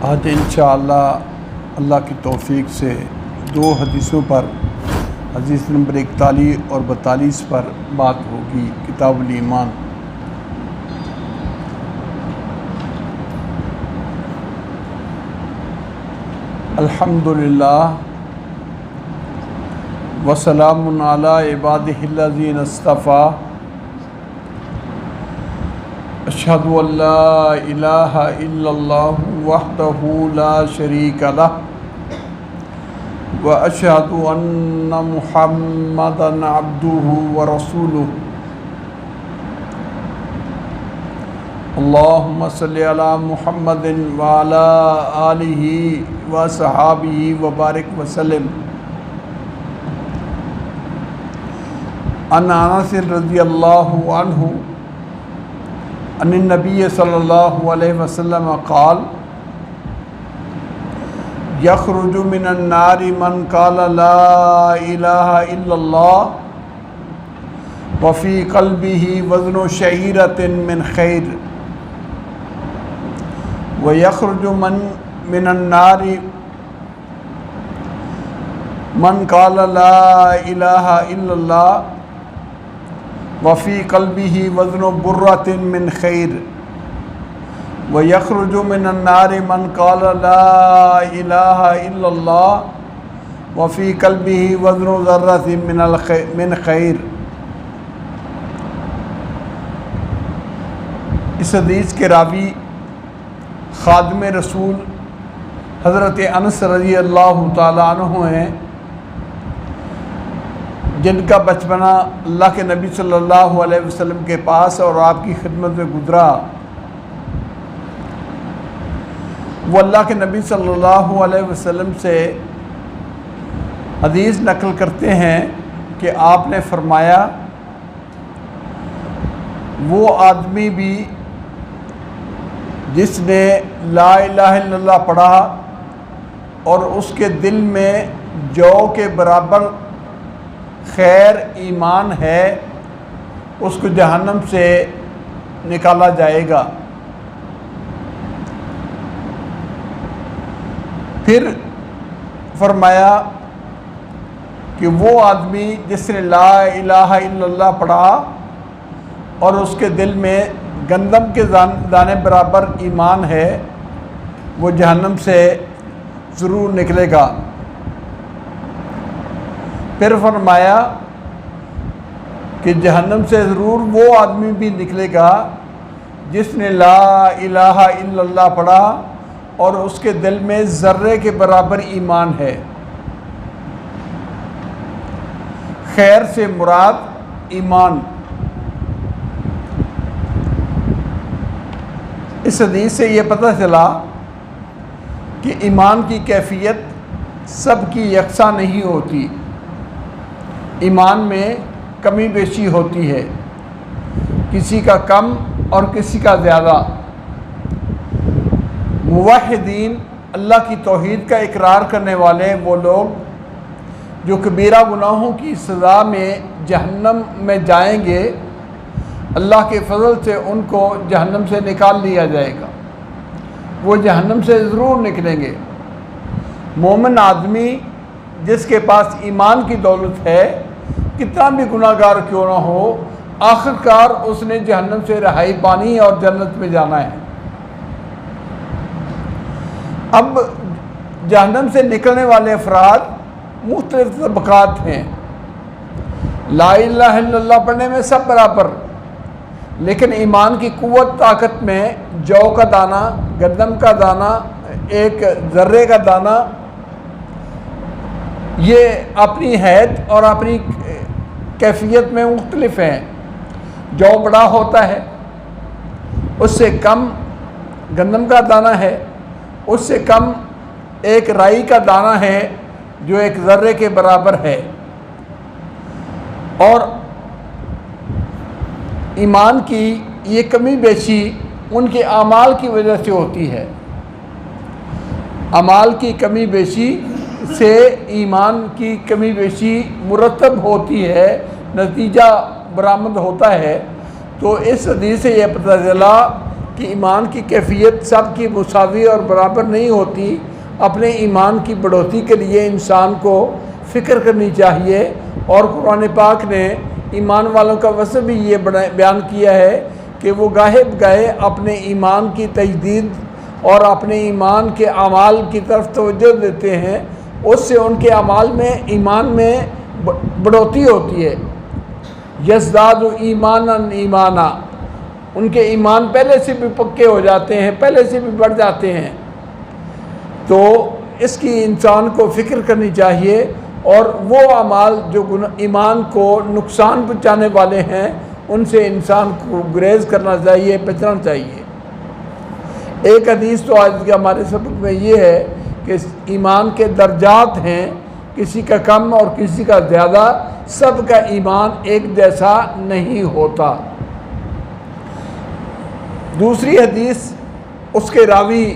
आज इंशाअल्लाह अल्लाह की तौफीक से दो हदीसों पर हदीस नंबर 41 और 42 पर बात होगी। किताबुल ईमान। अल्हम्दुलिल्लाह वसलामुन अला इबादिहिल्लज़ीना इस्तफ़ा अशहदु अल्ला इलाहा इल्लल्लाहु वहदहु ला शरीका लह व अशहदु अन्ना मुहम्मदन अब्दुहु व रसूलुहु। अल्लाहुम्मा सल्लि अला मुहम्मदिन व अला आलिहि व सहाबिहि व बारिक वसल्लम। अन अनस रज़ियल्लाहु अन्हु अनिन नबी सल्लल्लाहु अलैहि वसल्लम क़ाल यख़रुजु मिनन नारि मन क़ाला ला इलाहा इल्लल्लाह व फ़ी क़ल्बिही वज़नु शईरतिन मिन खैर व यख़रुजु मिनन नारि मन क़ाला ला इलाहा इल्लल्लाह वफ़ी क़ल्बिही वज़नु बुर्रतिन मिन खैर व यख़रुजु मिनन नारि मन क़ाला ला इलाहा इल्लल्लाह वफ़ी क़ल्बिही वज़नु ज़र्रतिन मिन खैर। इस हदीस के रावी खादिम रसूल हज़रत अनस रज़ियल्लाहु ताला अन्हु हैं, जिनका बचपना अल्लाह के नबी सल्लल्लाहु अलैहि वसल्लम के पास और आपकी खिदमत में गुज़रा। वो अल्लाह के नबी सल्लल्लाहु अलैहि वसल्लम से हदीस नकल करते हैं कि आपने फरमाया, वो आदमी भी जिसने ला इलाहा इल्लल्लाह पढ़ा और उसके दिल में जौ के बराबर खैर ईमान है, उसको जहन्नम से निकाला जाएगा। फिर फरमाया कि वो आदमी जिसने ला इलाहा इल्लल्लाह पढ़ा और उसके दिल में गंदम के दाने बराबर ईमान है, वो जहन्नम से ज़रूर निकलेगा। फिर फरमाया कि जहन्नम से ज़रूर वो आदमी भी निकलेगा जिसने ला इलाहा इल्लल्लाह पढ़ा और उसके दिल में ज़र्रे के बराबर ईमान है। खैर से मुराद ईमान। इस हदीस से ये पता चला कि ईमान की कैफियत सबकी यकसा नहीं होती, ईमान में कमी बेशी होती है, किसी का कम और किसी का ज़्यादा। मुवहिदीन, अल्लाह की तौहीद का इकरार करने वाले वो लोग जो कबीरा गुनाहों की सज़ा में जहन्नम में जाएंगे, अल्लाह के फजल से उनको जहन्नम से निकाल लिया जाएगा, वो जहन्नम से ज़रूर निकलेंगे। मोमिन आदमी जिसके पास ईमान की दौलत है, कितना भी गुनाहगार क्यों ना हो, आखिरकार उसने जहन्नम से रिहाई पानी और जन्नत में जाना है। अब जहन्नम से निकलने वाले अफराद मुख्तलिफ तबकात हैं। ला इलाहा इल्लल्लाह पढ़ने में सब बराबर, लेकिन ईमान की कुव्वत ताकत में जौ का दाना, गंदम का दाना, एक ज़र्रे का दाना, ये अपनी हैत और अपनी कैफियत में मुख्तलिफ हैं। जौ बड़ा होता है, उससे कम गंदम का दाना है, उससे कम एक राई का दाना है जो एक ज़र्रे के बराबर है। और ईमान की ये कमी बेशी उनके अमाल की वजह से होती है। अमाल की कमी बेशी से ईमान की कमी बेशी मुरतब होती है, नतीजा बरामद होता है। तो इस हदीस से यह पता चला कि ईमान की कैफियत सब की मुसावी और बराबर नहीं होती। अपने ईमान की बढ़ोतरी के लिए इंसान को फ़िक्र करनी चाहिए। और कुरान पाक ने ईमान वालों का वसफ़ भी ये बयान किया है कि वो गाहे बगाहे अपने ईमान की तजदीद और अपने ईमान के अमाल की तरफ तवज्जो देते हैं, उससे उनके अमाल में ईमान में बढ़ोतरी होती है। यज़दादु ईमानन ईमाना, उनके ईमान पहले से भी पक्के हो जाते हैं, पहले से भी बढ़ जाते हैं। तो इसकी इंसान को फ़िक्र करनी चाहिए और वो अमाल जो ईमान को नुकसान पहुँचाने वाले हैं उनसे इंसान को गुरेज करना चाहिए, बचना चाहिए। एक हदीस तो आज के हमारे सबक में ये है कि ईमान के दर्जात हैं, किसी का कम और किसी का ज़्यादा, सब का ईमान एक जैसा नहीं होता। दूसरी हदीस उसके रावी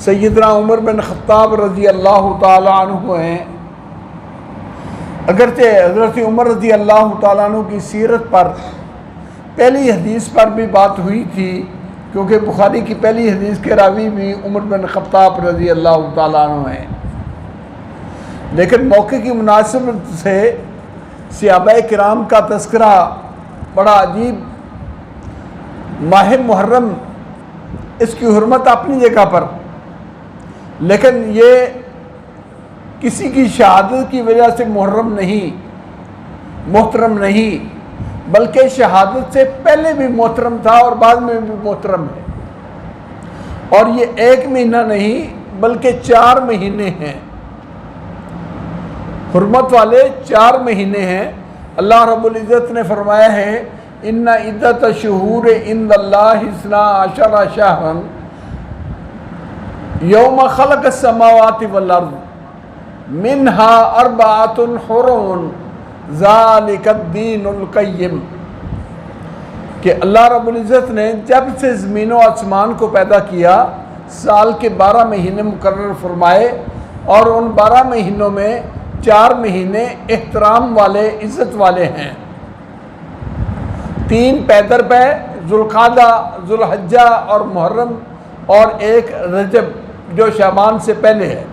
सैयदना उमर बिन ख़त्ताब रज़ी अल्लाह ताला अन्हु हैं। अगरचे हज़रत उमर रज़ी अल्लाह ताला अन्हु की सीरत पर पहली हदीस पर भी बात हुई थी, क्योंकि बुखारी की पहली हदीस के रावी भी उमर बिन ख़त्ताब रज़ी अल्लाह ताला अन्हु हैं। लेकिन मौके की मुनासिबत से सहाबा किराम का तज़किरा बड़ा अजीब, माह मुहर्रम इसकी हुर्मत अपनी जगह पर, लेकिन ये किसी की शहादत की वजह से मुहर्रम नहीं, मोहतरम नहीं, बल्कि शहादत से पहले भी मोहतरम था और बाद में भी मोहतरम है। और ये एक महीना नहीं बल्कि 4 महीने हैं, हुर्मत वाले 4 महीने हैं। अल्लाह रब्बुल इज़्ज़त ने फरमाया है, इन्ना इद्दत शुहूर इंदल्लाहि इस्ना अशरा शहरन यौम खलक़ अस्समावाति वल अर्ज़ मिन्हा अर्बअतुन हुरुम ज़ालिकद्दीनुल क़य्यिम, कि अल्लाह रब्बुल इज़्ज़त ने जब से ज़मीन व आसमान को पैदा किया साल के 12 महीने मुकर्रर फरमाए, और उन 12 महीनों में 4 महीने एहतराम वाले, इज़्ज़त वाले हैं। 3 पैदर पे, ज़ुल्क़ादा, ज़ुल्हज्जा और मुहर्रम, और 1 रजब जो शाबान से पहले है।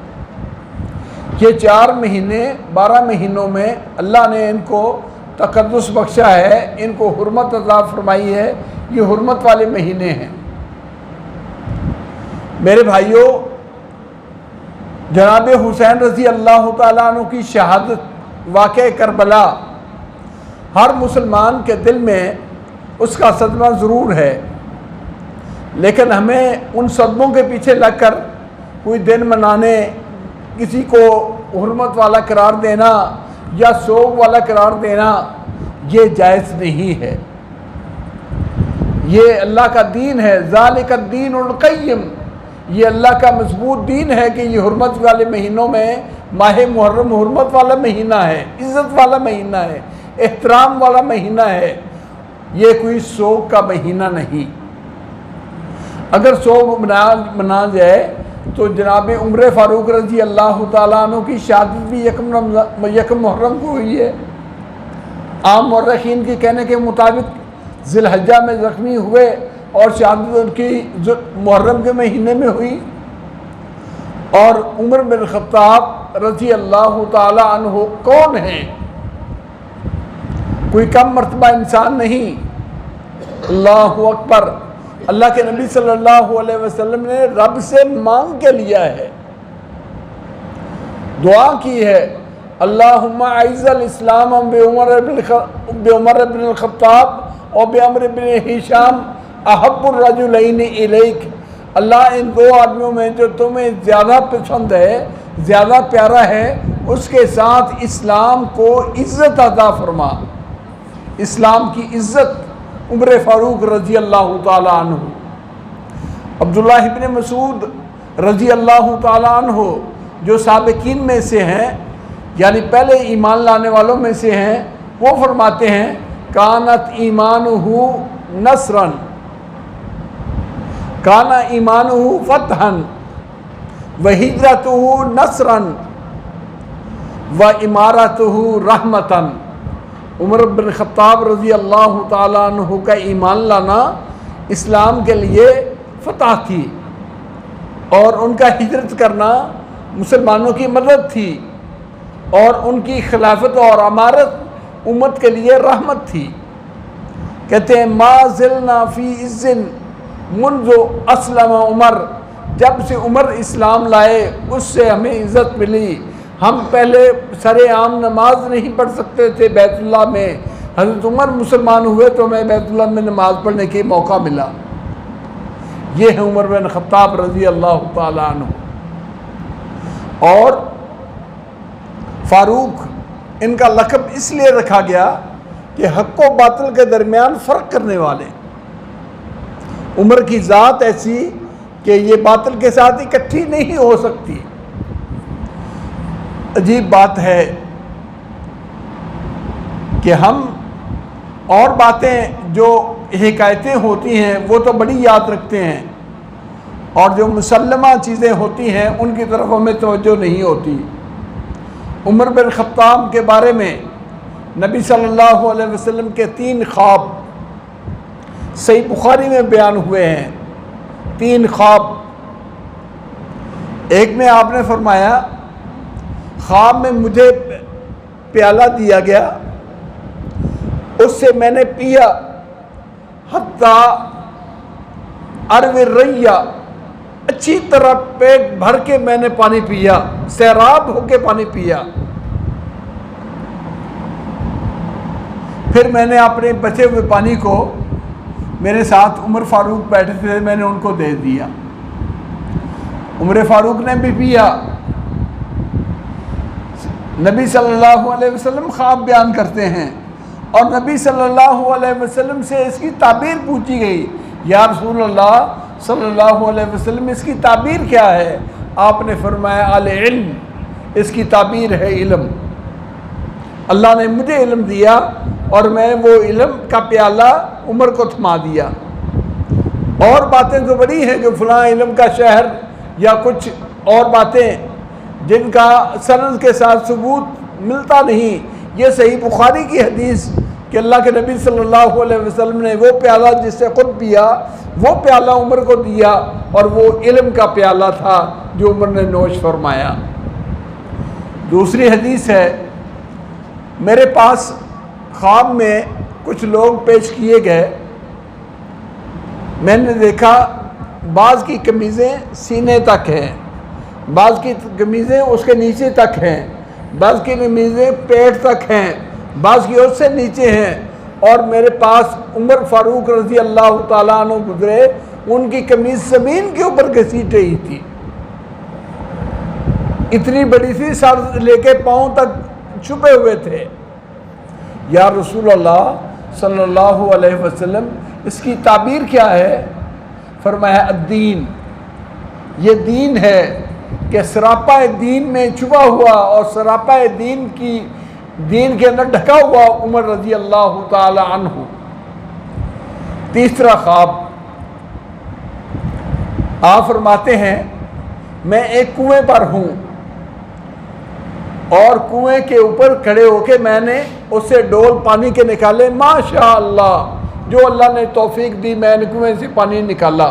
ये 4 महीने 12 महीनों में अल्लाह ने इनको तक़द्दुस बख्शा है, इनको हुर्मत अता फरमाई है। ये हुर्मत वाले महीने हैं। मेरे भाइयों, जनाब हुसैन रज़ी अल्लाह ताला अन्हु की शहादत, वाक़या करबला, हर मुसलमान के दिल में उसका सदमा ज़रूर है, लेकिन हमें उन सदमों के पीछे लगकर कोई दिन मनाने, किसी को हुर्मत वाला करार देना या सोग वाला करार देना, ये जायज़ नहीं है। ये अल्लाह का दीन है, ज़ालिकद्दीनुल क़य्यिम, ये अल्लाह का मजबूत दीन है कि ये हुर्मत वाले महीनों में माह मुहर्रम हुर्मत वाला महीना है, इज़्ज़त वाला महीना है, एहतराम वाला महीना है। ये कोई सोग का महीना नहीं। अगर सोग मना जाए तो जनाब उमर फ़ारूक रज़ी अल्लाह ताला अन्हु की शहादत भी यकम मुहर्रम को हुई है। आम मुर्रखीन के कहने के मुताबिक ज़िलहज्जा में ज़ख्मी हुए और शहादत उनकी मुहर्रम के महीने में हुई। और उमर बिन ख़त्ताब रज़ी अल्लाह ताला अन्हु कौन हैं? कोई कम मर्तबा इंसान नहीं। अल्लाहु अकबर। अल्लाह के नबी सल्लल्लाहु अलैहि वसल्लम ने रब से मांग के लिया है, दुआ की है, अल्लाहुम्मा अइज़्ज़ल इस्लाम बिउमर इब्न ख़त्ताब और बिअम्र इब्न हिशाम अहब्बुर रजुलैनि इलैक। अल्लाह इन 2 आदमियों में जो तुम्हें ज़्यादा पसंद है, ज़्यादा प्यारा है, उसके साथ इस्लाम को इज़्ज़त अता फरमा। इस्लाम की इज़्ज़त उमर फ़ारूक रज़ी अल्लाह ताला अन्हु, अब्दुल्लाह इब्न मसूद रज़ी अल्लाह ताला अन्हु जो साबिकीन में से हैं, यानी पहले ईमान लाने वालों में से हैं, वो फरमाते हैं कानत ईमानुहु नसरन, काना ईमानुहु फतहन व हिजरतुहु नसरन व इमारतुहु रहमतन। उमर बिन ख़त्ताब रज़ी अल्लाह ताला अन्हु का ईमान लाना इस्लाम के लिए फतह थी और उनका हिजरत करना मुसलमानों की मदद थी और उनकी खिलाफत और अमारत उम्मत के लिए रहमत थी। कहते हैं माज़िलना फ़ी इज़्ज़िन मुन्ज़ु अस्लम उमर, जब से उमर इस्लाम लाए उससे हमें इज़्ज़त मिली। हम पहले सरेआम नमाज नहीं पढ़ सकते थे बैतुल्लाह में, हज़रत उमर मुसलमान हुए तो हमें बैतुल्लाह में नमाज पढ़ने की मौका मिला। ये है उमर बिन ख़त्ताब रज़ी अल्लाह ताला अन्हु। और फ़ारूक इनका लक़ब इसलिए रखा गया कि हक़ व बातिल के दरमियान फ़र्क करने वाले। उमर की ज़ात ऐसी कि ये बातिल के साथ इकट्ठी नहीं हो सकती। अजीब बात है कि हम और बातें जो हिकायतें होती हैं वो तो बड़ी याद रखते हैं और जो मुसल्लमा चीज़ें होती हैं उनकी तरफ हमें तवज्जो नहीं होती। उमर बिन ख़त्ताब के बारे में नबी सल्लल्लाहु अलैहि वसल्लम के 3 ख्वाब सही बुखारी में बयान हुए हैं। 3 ख्वाब। एक में आपने फरमाया ख्वाब में मुझे प्याला दिया गया, उससे मैंने पिया हत्ता अरविर रैया, अच्छी तरह पेट भर के मैंने पानी पिया, सैराब होके पानी पिया। फिर मैंने अपने बचे हुए पानी को, मेरे साथ उमर फारूक बैठे थे, मैंने उनको दे दिया। उमर फारूक ने भी पिया। नबी सल्लल्लाहु अलैहि वसल्लम ख्वाब बयान करते हैं और नबी सल्लल्लाहु अलैहि वसल्लम से इसकी ताबीर पूछी गई, या रसूल अल्लाह सल्लल्लाहु अलैहि वसल्लम इसकी ताबीर क्या है? आपने फरमाया अल इल्म, इसकी ताबीर है इल्म। अल्लाह ने मुझे इल्म दिया और मैं वो इल्म का प्याला उमर को थमा दिया। और बातें तो बड़ी हैं कि फ़लाँ इल्म का शहर या कुछ और बातें जिनका सनद के साथ सबूत मिलता नहीं। ये सही बुखारी की हदीस कि अल्लाह के नबी सल्लल्लाहु अलैहि वसल्लम ने वो प्याला जिससे खुद पिया, वो प्याला उमर को दिया और वो इल्म का प्याला था जो उमर ने नोश फरमाया। दूसरी हदीस है, मेरे पास ख्वाब में कुछ लोग पेश किए गए। मैंने देखा बाज़ की कमीज़ें सीने तक हैं, बाज़ की कमीज़ें उसके नीचे तक हैं, बाज़ की कमीज़ें पेट तक हैं, बाज़ की उससे नीचे हैं। और मेरे पास उमर फारूक रज़ी अल्लाह ताला अन्हु गुजरे, उनकी कमीज़ ज़मीन के ऊपर घसीट रही थी, इतनी बड़ी थी, सर लेके पाँव तक छुपे हुए थे। या रसूल अल्लाह सल्लल्लाहु अलैहि वसल्लम इसकी ताबीर क्या है? फरमाया अद्दीन, ये दीन है कि सरापा दीन में छुपा हुआ और सरापा दीन के अंदर ढका हुआ उमर रज़ी अल्लाह ताला अन्हु। तीसरा ख्वाब, आप फरमाते हैं मैं एक कुएं पर हूँ और कुएं के ऊपर खड़े होके मैंने उससे डोल पानी के निकाले, माशा अल्लाह, जो अल्लाह ने तौफीक दी मैंने कुएं से पानी निकाला।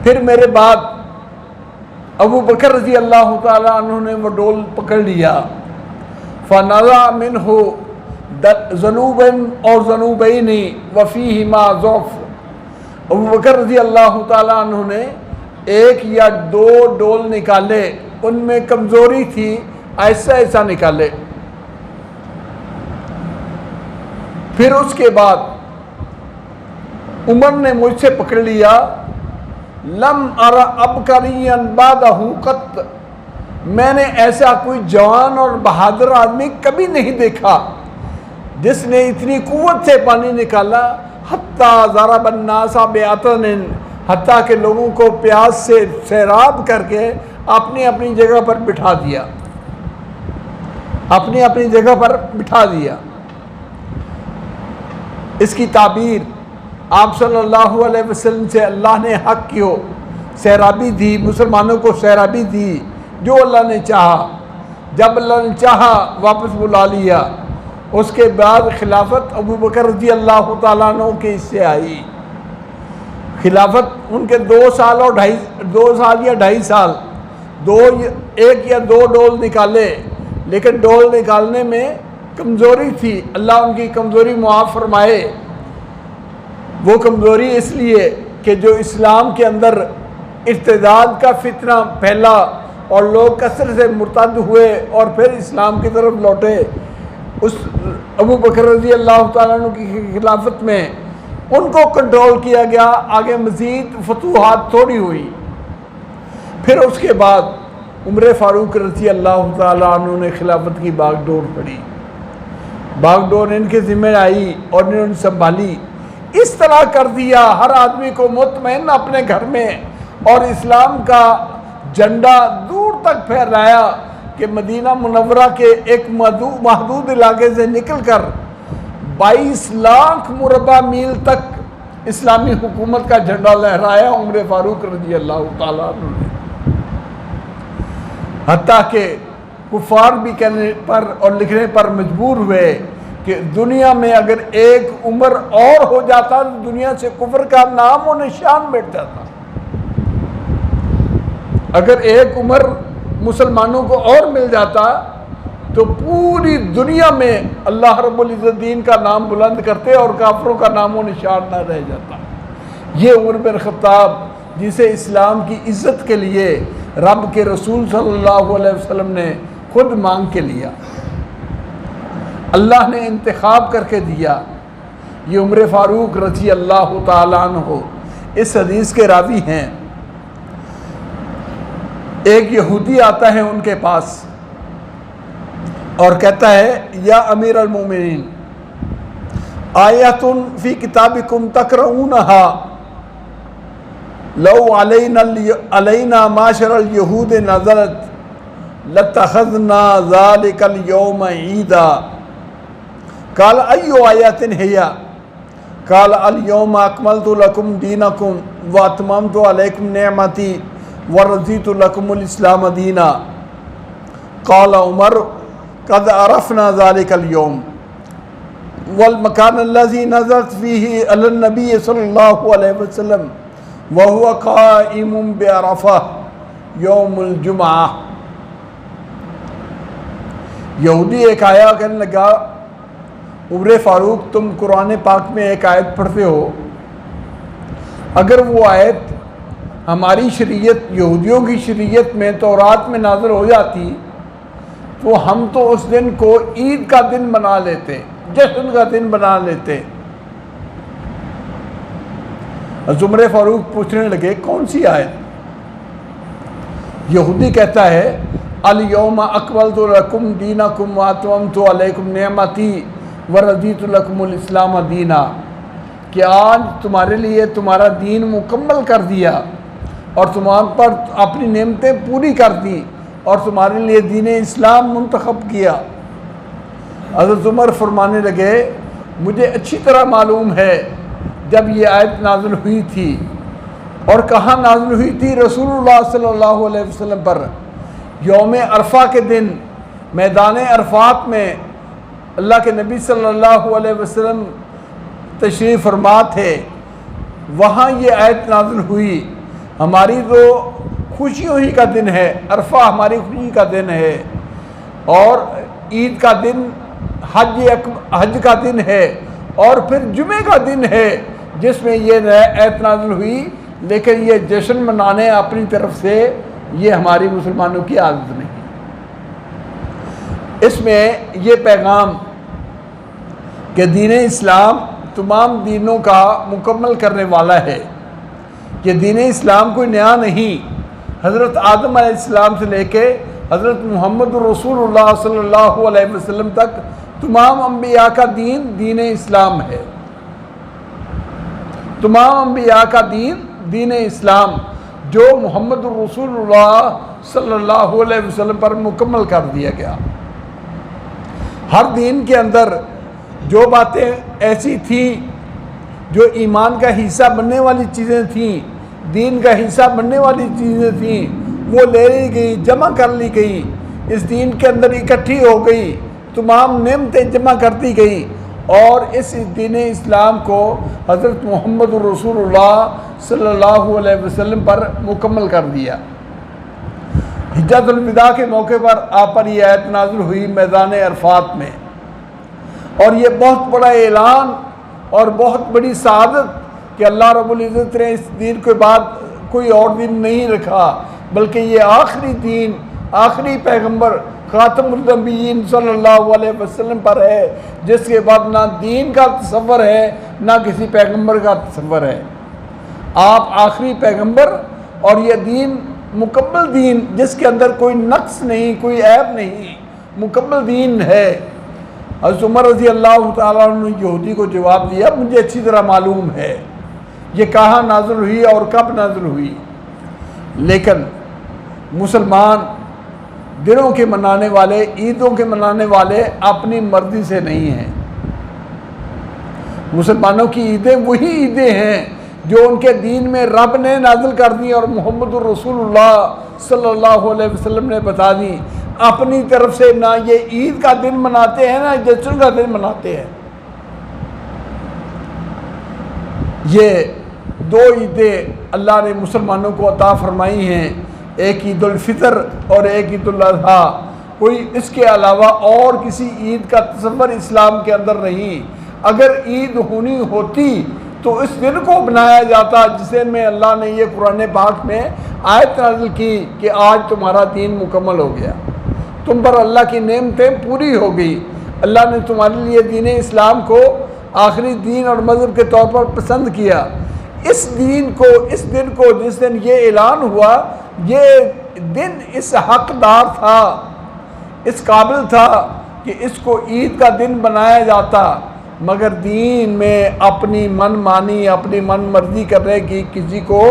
फिर मेरे बाद अबू बकर रज़ी अल्लाह ताला अन्हु ने वो डोल पकड़ लिया। फ़नज़ा मिन्हु ज़नूबन और ज़नूबैनी वफ़ीहिमा ज़ौफ़। अबू बकर रज़ी अल्लाह ताला अन्हु ने 1 या 2 डोल निकाले, उनमें कमज़ोरी थी, ऐसा ऐसा निकाले। फिर उसके बाद उमर ने मुझसे पकड़ लिया, लम अरा अबकरियन बादहु कत, मैंने ऐसा कोई जवान और बहादुर आदमी कभी नहीं देखा जिसने इतनी कुव्वत से पानी निकाला। हत्ता ज़रबन नासा बेअतनिन, हत्ता के लोगों को प्यास से सैराब करके अपनी अपनी जगह पर बिठा दिया, अपनी अपनी जगह पर बिठा दिया। इसकी ताबीर आप सल्लल्लाहु अलैहि वसल्लम से अल्लाह ने हक़ की हो सैराबी दी, मुसलमानों को सैराबी दी जो अल्लाह ने चाहा। जब अल्लाह ने चाहा वापस बुला लिया, उसके बाद खिलाफत अबू बकर रज़ी अल्लाह तआला अन्हु के इससे आई। खिलाफत उनके 2 साल और 2 साल या 2.5 साल, एक या दो डोल निकाले, लेकिन डोल निकालने में कमज़ोरी थी। अल्लाह उनकी कमज़ोरी मुआफ़ फरमाए। वो कमज़ोरी इसलिए कि जो इस्लाम के अंदर इर्तिदाद का फितना फैला और लोग कसर से मुर्तद हुए और फिर इस्लाम की तरफ लौटे, उस अबू बकर रज़ी अल्लाह तआला अन्हु की खिलाफत में उनको कंट्रोल किया गया। आगे मज़ीद फतूहात थोड़ी हुई। फिर उसके बाद उमर फ़ारूक रज़ी अल्लाह तआला अन्हु ने खिलाफत की बागडोर पड़ी। बागडोर इनके ज़िम्मे आई और इन्होंने संभाली। इस तरह कर दिया हर आदमी को मुतमईन अपने घर में, और इस्लाम का झंडा दूर तक फहराया कि मदीना मुनव्वरा के एक महदूद इलाके से निकलकर 22 लाख मुरबा मील तक इस्लामी हुकूमत का झंडा लहराया उमर फ़ारूक रज़ी अल्लाह तआला अन्हु ने। हत्ता के कुफार भी कहने पर और लिखने पर मजबूर हुए कि दुनिया में अगर एक उमर और हो जाता तो दुनिया से कुफर का नाम और निशान मिट जाता। अगर एक उमर मुसलमानों को और मिल जाता तो पूरी दुनिया में अल्लाह रब्बुल इज़्ज़त दीन का नाम बुलंद करते और काफरों का नाम और निशान न रह जाता। ये उमर बिन ख़त्ताब, जिसे इस्लाम की इज़्ज़त के लिए रब के रसूल सल्लल्लाहु अलैहि वसल्लम ने खुद मांग के लिया, अल्लाह ने इंतखाब करके दिया, ये उमर फ़ारूक रज़ी अल्लाह तआला अन्हु इस हदीस के रावी हैं। एक यहूदी आता है उनके पास और कहता है, या अमीर अल मोमिनीन, आयतुन फ़ी किताबिकुम तक़रऊनहा लौ अलैना माशरल यहूद नज़रत लतख़ज़ना ज़ालिकल यौम ईदा। क़ाल अय्यु आयतिन हिया? क़ाल अल यौम अकमलतु लकुम दीनकुम व अतममतु अलैकुम निअमती व रज़ीतु लकुमुल इस्लाम दीना। क़ाल उमर क़द अरफ़ना ज़ालिकल यौम वल मकान अल्लज़ी नज़रत फ़ीही अलन नबी सल्लल्लाहु अलैहि वसल्लम व हुवा क़ाइमुन बिअरफ़ा यौमुल जुमआ। यहूदी एक आया कहने लगा, उमर फ़ारूक तुम कुरान पाक में एक आयत पढ़ते हो, अगर वो आयत हमारी शरीयत यहूदियों की शरीयत में तौरात में नाज़िल हो जाती तो हम तो उस दिन को ईद का दिन बना लेते, जश्न का दिन बना लेते। उमर फ़ारूक पूछने लगे, कौन सी आयत? यहूदी कहता है, अल यौम अकमलतु लकुम दीनकुम व अतममतु अलैकुम निअमती व रज़ीतु लकुमुल इस्लाम दीना, कि आज तुम्हारे लिए तुम्हारा दीन मुकम्मल कर दिया और तुम्हारे पर अपनी नेमतें पूरी कर दी और तुम्हारे लिए दीन इस्लाम मुंतखब किया। हज़रत उमर फरमाने लगे, मुझे अच्छी तरह मालूम है जब ये आयत नाज़िल हुई थी और कहाँ नाज़िल हुई थी? रसूलुल्लाह सल्लल्लाहु अलैहि वसल्लम पर यौम अरफा के दिन मैदान अरफात में अल्लाह के नबी सल्लल्लाहु अलैहि वसल्लम तशरीफ़ फरमा थे, वहाँ ये आयत नाज़िल हुई। हमारी तो खुशियों ही का दिन है, अरफा हमारी खुशी का दिन है और ईद का दिन हज का दिन है और फिर जुमे का दिन है जिसमें ये आयत नाज़िल हुई। लेकिन ये जश्न मनाने अपनी तरफ से ये हमारी मुसलमानों की आदत नहीं। इसमें ये पैगाम कि दीन इस्लाम तमाम दीनों का मुकम्मल करने वाला है। ये दीन इस्लाम कोई नया नहीं, हज़रत आदम अलैहिस्सलाम से लेके हज़रत मुहम्मद रसूलुल्लाह सल्लल्लाहु अलैहि वसल्लम तक तमाम अम्बिया का दीन दीन इस्लाम है। तमाम अम्बिया का दीन दीन इस्लाम जो मुहम्मद रसूलुल्लाह सल्लल्लाहु अलैहि वसल्लम पर मुकम्मल कर दिया गया। हर दीन के अंदर जो बातें ऐसी थी जो ईमान का हिस्सा बनने वाली चीज़ें थीं, दीन का हिस्सा बनने वाली चीज़ें थीं, वो ले ली गई, जमा कर ली गई, इस दीन के अंदर इकट्ठी हो गई। तमाम नेमतें जमा करती गई और इस दीन इस्लाम को हज़रत मोहम्मद रसूलुल्लाह सल्लल्लाहु अलैहि वसल्लम पर मुकम्मल कर दिया। हिज्जतुल विदा के मौके पर आप पर यह आयत नाज़िल हुई मैदान अरफात में, और ये बहुत बड़ा ऐलान और बहुत बड़ी सआदत कि अल्लाह रब्बुल इज़्ज़त ने इस दीन के बाद कोई और दीन नहीं रखा, बल्कि ये आखिरी दीन, आखिरी पैगंबर खातमुल नबीयीन सल्लल्लाहु अलैहि वसल्लम पर है, जिसके बाद ना दीन का तसव्वुर है ना किसी पैगंबर का तसव्वुर है। आप आखिरी पैगंबर और ये दीन मुकम्मल दीन, जिसके अंदर कोई नक्स नहीं, कोई ऐब नहीं, मुकम्मल दीन है। हज़रत उमर रज़ी अल्लाह ताला अन्हु ने यहूदी को जवाब दिया, मुझे अच्छी तरह मालूम है ये कहाँ नाज़िल हुई और कब नाज़िल हुई, लेकिन मुसलमान दिनों के मनाने वाले, ईदों के मनाने वाले अपनी मर्जी से नहीं हैं। मुसलमानों की ईदें वही ईदें हैं जो उनके दीन में रब ने नाज़िल कर दी और मोहम्मद रसूलुल्लाह सल्लल्लाहु अलैहि वसल्लम ने बता दी। अपनी तरफ से ना ये ईद का दिन मनाते हैं ना जश्न का दिन मनाते हैं। ये दो ईदें अल्लाह ने मुसलमानों को अता फरमाई हैं, एक ईद उल फितर और एक ईद उल अज़हा। कोई इसके अलावा और किसी ईद का तसव्वुर इस्लाम के अंदर नहीं। अगर ईद होनी होती तो इस दिन को बनाया जाता जिसे में अल्लाह ने ये कुरान पाक में आयत नाज़िल की कि आज तुम्हारा दीन मुकम्मल हो गया, तुम पर अल्लाह की नेमतें पूरी हो गई, अल्लाह ने तुम्हारे लिए दीन इस्लाम को आखिरी दीन और मज़हब के तौर पर पसंद किया। इस दिन को जिस दिन ये ऐलान हुआ, ये दिन इस हकदार था, इस काबिल था कि इसको ईद का दिन बनाया जाता, मगर दीन में अपनी मनमानी, अपनी मन मर्जी करने की किसी को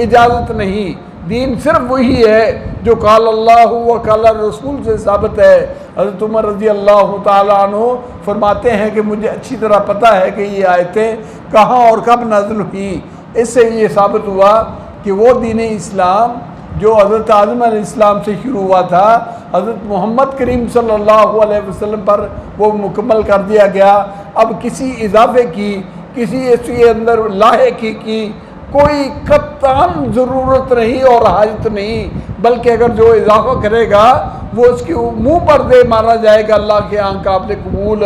इजाज़त नहीं। दीन सिर्फ वही है जो काल अल्लाह व काल रसूल से साबित है। हज़रत उमर रज़ी अल्लाह ताला अन्हु फरमाते हैं कि मुझे अच्छी तरह पता है कि ये आयतें कहाँ और कब नाज़िल हुई। इससे ये साबित हुआ कि वो दीन इस्लाम जो हज़रत आदम अलैहिस्सलाम से शुरू हुआ था, हज़रत मोहम्मद करीम सल्लल्लाहु अलैहि वसल्लम पर वो मुकम्मल कर दिया गया। अब किसी इजाफे की, किसी इसके अंदर लाहेकी की कोई कत्तान ज़रूरत नहीं और हाजत नहीं, बल्कि अगर जो इजाफा करेगा वो उसके मुँह पर दे मारा जाएगा, अल्लाह के यहाँ काबिल कबूल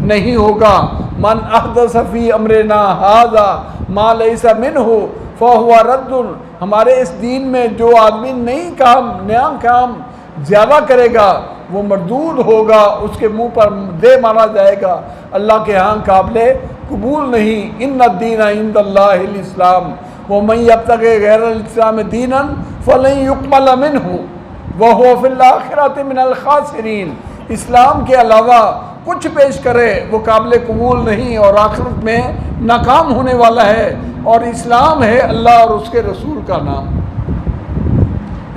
नहीं होगा। मन अहदस फी अमरिना हाज़ा मा लैसा मिन्हु फहुवा रद्दुन। हमारे इस दीन में जो आदमी नया काम ज़्यादा करेगा वो मरदूद होगा, उसके मुंह पर दे मारा जाएगा, अल्लाह के यहाँ काबिल कबूल नहीं। इन्ना दीना इंदल्लाहिल इस्लाम व मन यब्तग़ी गैरल इस्लाम दीनन फलन युक़बल मिन्हु व हुवा फ़िल आखिरति मिनल खासिरीन। इस्लाम के अलावा कुछ पेश करे वो काबिल कबूल नहीं और आखिरत में नाकाम होने वाला है। और इस्लाम है अल्लाह और उसके रसूल का नाम,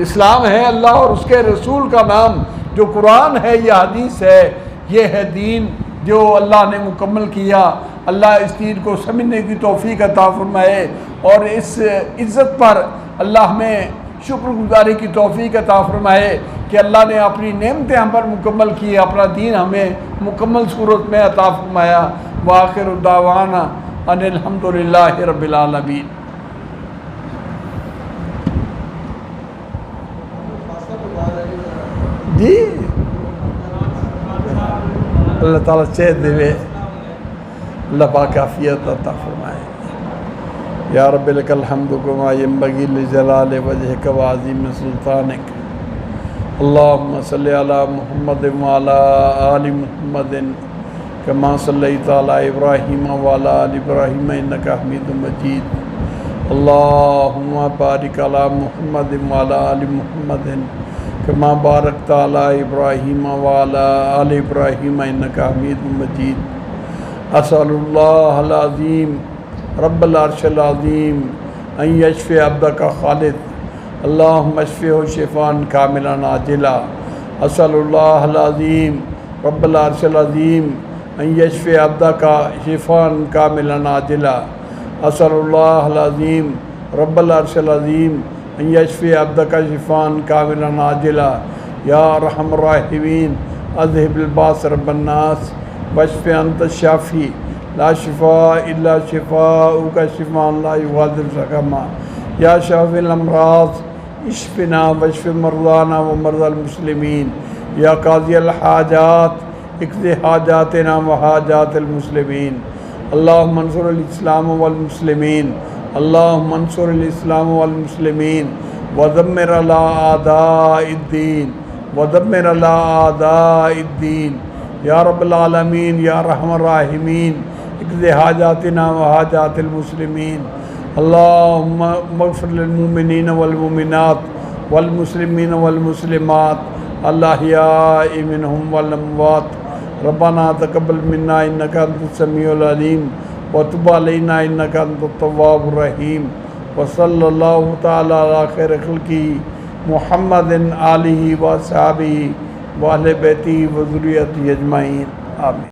इस्लाम है अल्लाह और उसके रसूल का नाम। जो कुरान है, यह हदीस है, ये है दीन जो अल्लाह ने मुकम्मल किया। अल्लाह इस दीन को समझने की तौफीक अता फरमाए और इस इज़्ज़त पर अल्लाह में शुक्रगुजारी की तौफीक अता फरमाए कि अल्लाह ने अपनी नेमतें हम पर मुकम्मल की, अपना दीन हमें मुकम्मल सूरत में अता फरमाया। व आखिर दावाना अनिल हम्दुलिल्लाहि रब्बिल आलमीन। जी अल्लाह ताला सेहत देवे, अल्लाह पाक आफियत अता फरमाए। या रब्बी लकल हम्दु कमा यंबगी लिजलाल वजहिक व अज़ीम सुल्तानिक। अल्लाहुम्मा सल्लि अला मुहम्मद व अला आलि मुहम्मदिन कमा सल्लैता अला इब्राहीम व अला आलि इब्राहीम इन्नका हमीदुम मजीद। अल्लाहुम्मा बारिक अला मुहम्मद व अला आलि मुहम्मदिन कमा बारकता अला इब्राहीम व अला आलि इब्राहीम इन्नका हमीदुम मजीद। असअलुल्लाहल अज़ीम रब्बल अर्शिल अज़ीम अन यशफ़ि अब्दका खालिद। अल्लाहुम्मा अशफ़िहु शिफ़ाअन कामिलन आजिला। असअलुल्लाहल अज़ीम रब्बल अर्शिल अज़ीम अन यशफ़ि अब्दका शिफ़ाअन कामिलन आजिला। असअलुल्लाहल अज़ीम रब्बल अर्शिल अज़ीम अन यशफ़ि अब्दका शिफ़ाअन कामिलन आजिला। या अरहमर राहिमीन अज़हिबिल बास रब्बन्नास वश्फ़ि अंत शाफ़ी ला शिफ़ा इल्ला शिफ़ाउका शिफ़ाअन ला युग़ादिरु सक़मा या शाफ़िल अमराज़ इश्फ़िना वश्फ़ि मरज़ाना व मरज़ल मुस्लिमीन या क़ाज़ियल हाजात इक़्ज़ि हाजातिना व हाजातिल मुस्लिमीन अल्लाहुम्मा अंसुरिल इस्लाम वल मुस्लिमीन अल्लाहुम्मा अंसुरिल इस्लाम वल मुस्लिमीन व दम्मिर अला आदाइद्दीन व दम्मिर अला आदाइद्दीन या रब्बल आलमीन या रहमान राहिमीन इक़्ज़ि हाजातिना व हाजातिल मुस्लिमीन अल्लाहुम्मा मग़फ़िर लिल मुमिनीन वल मुमिनात वल मुस्लिमीन वल मुस्लिमात अल अहयाइ मिनहुम वल अमवात रब्बना तक़ब्बल मिन्ना इन्नका अंतस समीउल अलीम व तुब अलैना इन्नका अंतत तव्वाबुर रहीम व सल्लल्लाहु तआला अला खैरि ख़ल्क़ी मुहम्मदिन आलिहि व अस्हाबिहि व अहले बैतिही व ज़ुर्रिय्यतिही अजमईन आमीन।